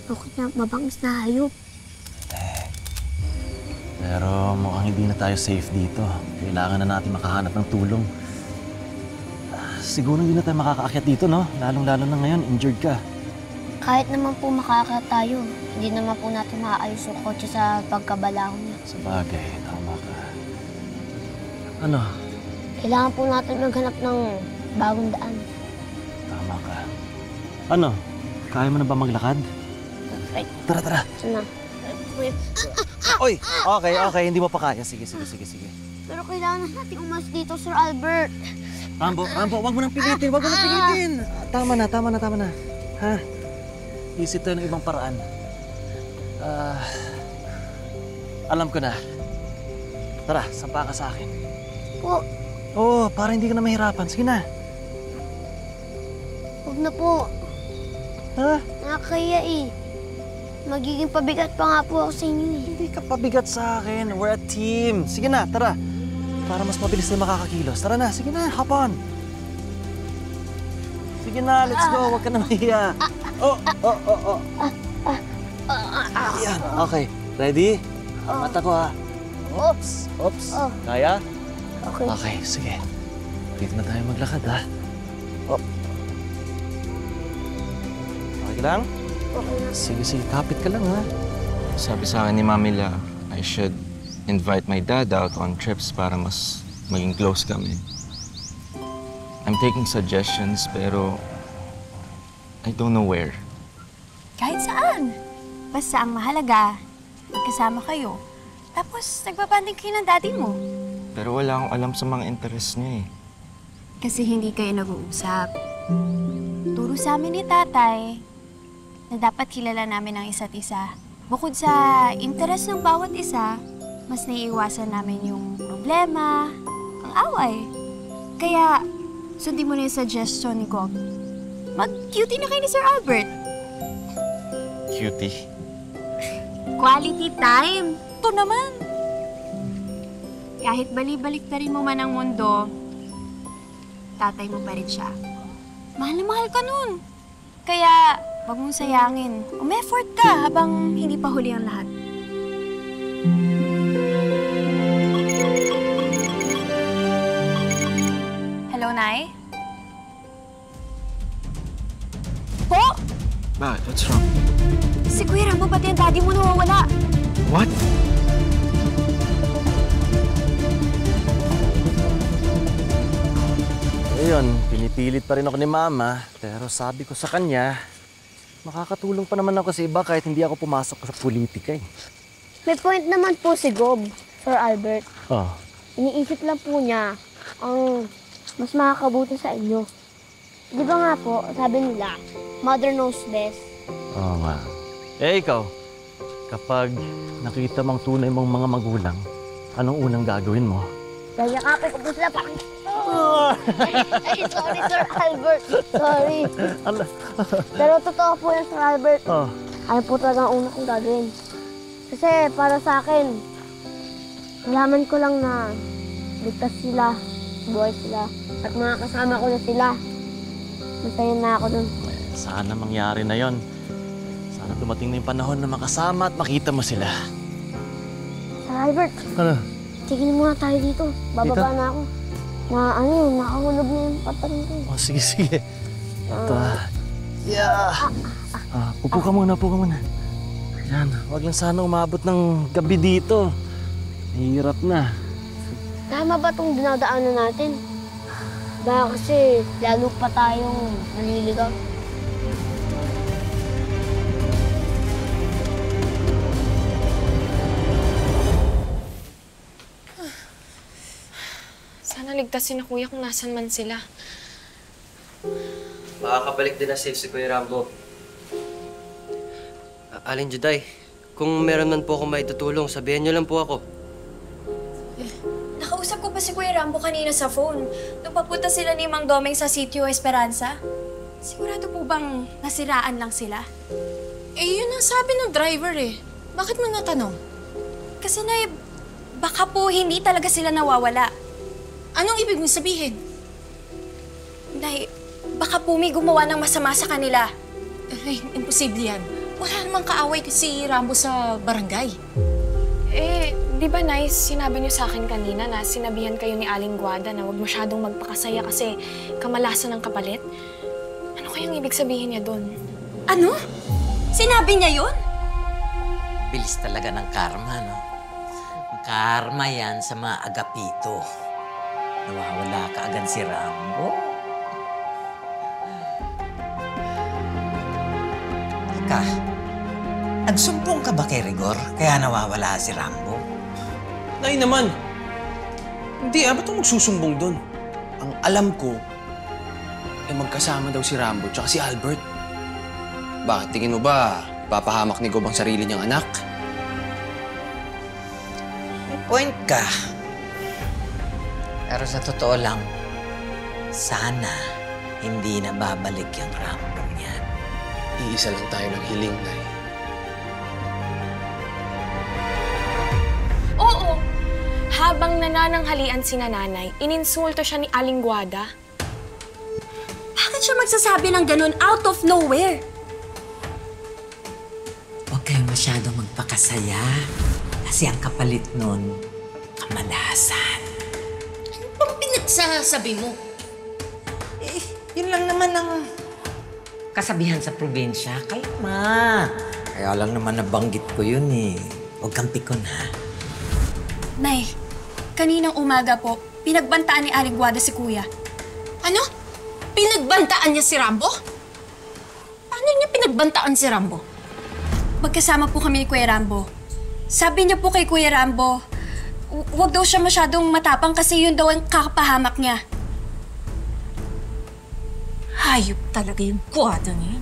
Okay na, mabangis na hayop. Pero mukhang hindi na tayo safe dito. Kailangan na natin makahanap ng tulong. Siguro hindi na tayo makakaakyat dito, no? Lalong-lalo na ngayon, injured ka. Kahit naman po makaakyat tayo, hindi naman po natin maaayos yung kotse sa pagkabalahon niya. Sabagay, tama ka. Ano? Kailangan po natin maghanap ng bagong daan. Tama ka. Ano? Kaya mo na ba maglakad? Right. Tara, tara. Sana. Wait. Oy! Okay. Hindi mo pa kaya. Sige. Pero kailangan natin umas dito, Sir Albert. Rambo, wag mo nang pilitin. Tama na. Ha? Isip tayo ng ibang paraan. Alam ko na. Tara, sampa ka sa akin. Po, Oo, para hindi ka na mahirapan. Sige na. huwag na po. Ha? Nakakaya eh. Magiging pabigat pa nga po ako sa inyo eh. Hindi ka pabigat sa akin. We're a team. Sige na, tara. Para mas mabilis na makakakilos. Tara na, sige na, hop on. Sige na, let's go. Huwag ka na mahiya. Yan, okay. Ready? Mata ko ha. Oops. Kaya? Okay. Okay, sige. Dito na tayo maglakad ha. Okay lang? Okay na. Sige, kapit ka lang ha. Sabi sa akin ni Mami La, I should invite my dad out on trips para mas maging close kami. I'm taking suggestions pero I don't know where. Kahit saan. Basta ang mahalaga, magkasama kayo. Tapos nagbabanding kayo ng daddy mo. Pero wala akong alam sa mga interest niya eh. Kasi hindi kayo nag-uusap. Turo sa amin ni tatay na dapat kilala namin ang isa't isa. Bukod sa interes ng bawat isa, mas naiiwasan namin yung problema, ang away. Kaya, sundin mo na yung suggestion ni Gog. Mag-cutie na kayo ni Sir Albert. Cutie. Quality time! Ito naman! Kahit bali-balik na rin mo man ang mundo, tatay mo pa rin siya. Mahal na mahal ka nun. Kaya, wag mong sayangin. Umeffort ka habang hindi pa huli ang lahat. Hello, Nay? Po? Bakit? What's wrong? Si Kuya Rambo, pati ang daddy mo nawawala. What? Ayun, pinipilit pa rin ako ni Mama. Pero sabi ko sa kanya, makakatulong pa naman ako sa iba kahit hindi ako pumasok sa politika eh. May point naman po si Gob, Sir Albert. Oh, Iniisip lang po niya ang mas makakabuti sa inyo. Di ba nga po, sabi nila, mother knows best. oo nga. Eh ikaw, kapag nakita mong tunay mong mga magulang, anong unang gagawin mo? Yayakapin ko po sila pa. Ay, sorry, Sir Albert. Sorry. Pero totoo po yan, Sir Albert. Oh, Ayaw po talaga ang una kong gagawin. Kasi para sa akin, nalaman ko lang na ligtas sila, buhay sila, at mga kasama ko na sila. Masaya na ako dun. sana mangyari na yon. Sana dumating na yung panahon na makasama at makita mo sila. Sir Albert, Ano? tigil muna tayo dito. Bababa Dito? na ako. Nakahulog na yung patalim ko. Oh, sige. Ito upo ka muna. Yan, wag lang sana umabot ng gabi dito. Hirap na. Tama ba itong dinadaanan natin? Baka kasi lalo pa tayong naliligaw. Sana ligtasin na kuya kung nasan man sila. Makakabalik din na safe si Kuya Rambo. Aling Juday, kung meron man po akong may tutulong, sabihin niyo lang po ako. Nakausap ko pa si Kuya Rambo kanina sa phone. Nung papunta sila ni Mang Domeng sa Sitio Esperanza. Sigurado po bang nasiraan lang sila? Eh, yun ang sabi ng driver eh. Bakit mo natanong? Kasi na baka po hindi talaga sila nawawala. Anong ibig mong sabihin? Nay, baka po may gumawa ng masama sa kanila. Ay, imposible yan. Wala namang kaaway si Rambo sa barangay. Eh, di ba nice, sinabi niyo sa akin kanina na sinabihan kayo ni Aling Guada na huwag masyadong magpakasaya kasi kamalasan ng kapalit? Ano kayang ibig sabihin niya doon? Ano? Sinabi niya yun? Bilis talaga ng karma, no? Karma yan sa mga agapito. Nawawala ka agad si Rambo. Teka, nagsumbong ka ba kay Rigor kaya nawawala si Rambo? Nay naman. Hindi, ba't ako magsusumbong doon? Ang alam ko, magkasama daw si Rambo tsaka si Albert. Bakit tingin mo ba, ipapahamak ni Gob ang sarili niyang anak? May point ka. Pero sa totoo lang, sana hindi na babalik yung Rambo niyan. Iisa lang tayo ng hiling, Nay. Oo! Habang nanananghalian si nanay, ininsulto siya ni Aling Guada. Bakit siya magsasabi ng ganun out of nowhere? Huwag kayong masyadong magpakasaya. Kasi ang kapalit nun, kamalasan. Ano pinagsasabi mo? Eh, yun lang naman ang kasabihan sa probinsya. Kalma. Kaya lang naman nabanggit ko yun eh. Huwag kang pikon ha. Nay, kaninang umaga po, pinagbantaan ni Aling Guada si Kuya. Ano? Pinagbantaan niya si Rambo? Paano niya pinagbantaan si Rambo? Magkasama po kami ni Kuya Rambo. Sabi niya po kay Kuya Rambo, huwag daw siya masyadong matapang kasi yun daw ang kakapahamak niya. Hayop talaga yung Guada niya.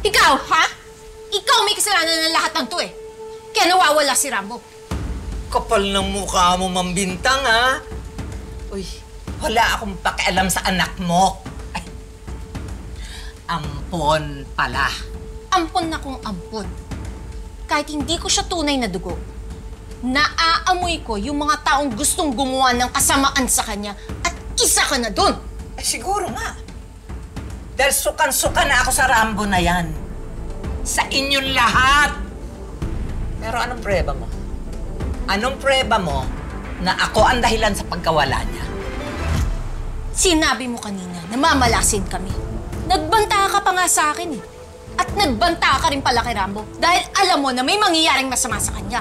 Ikaw, ha? Ikaw may kasalanan ng lahat ng to eh. Kaya nawawala si Rambo. Kapal ng mukha mo, Mambintang, ha? Uy, wala akong pakialam sa anak mo. Ay, ampon pala. Ampon na kung ampon. Kahit hindi ko siya tunay na dugo, naaamoy ko yung mga taong gustong gumawa ng kasamaan sa kanya at isa ka na dun. Eh, siguro nga. Dahil sukan-sukan na ako sa Rambo na yan. Sa inyong lahat. Pero anong prueba mo? Anong prueba mo na ako ang dahilan sa pagkawala niya? Sinabi mo kanina na mamalasin kami. Nagbanta ka pa nga sa akin eh. At nagbanta ka rin pala kay Rambo dahil alam mo na may mangyayaring masama sa kanya.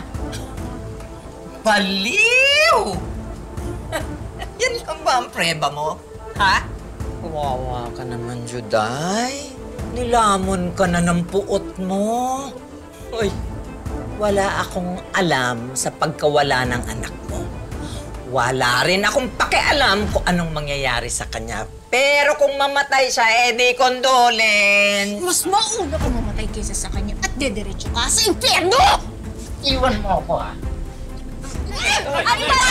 Baliw! Yan lang ba ang prueba mo? Ha? Kawawa ka naman, Juday. Nilamon ka na ng puot mo. Uy, wala akong alam sa pagkawala ng anak mo. Wala rin akong pakialam kung anong mangyayari sa kanya. Pero kung mamatay siya, edi condolence. Mas mauna ka mamatay kaysa sa kanya at dediretso ka sa impyerno! Iwan mo ako, ha? Ano ba?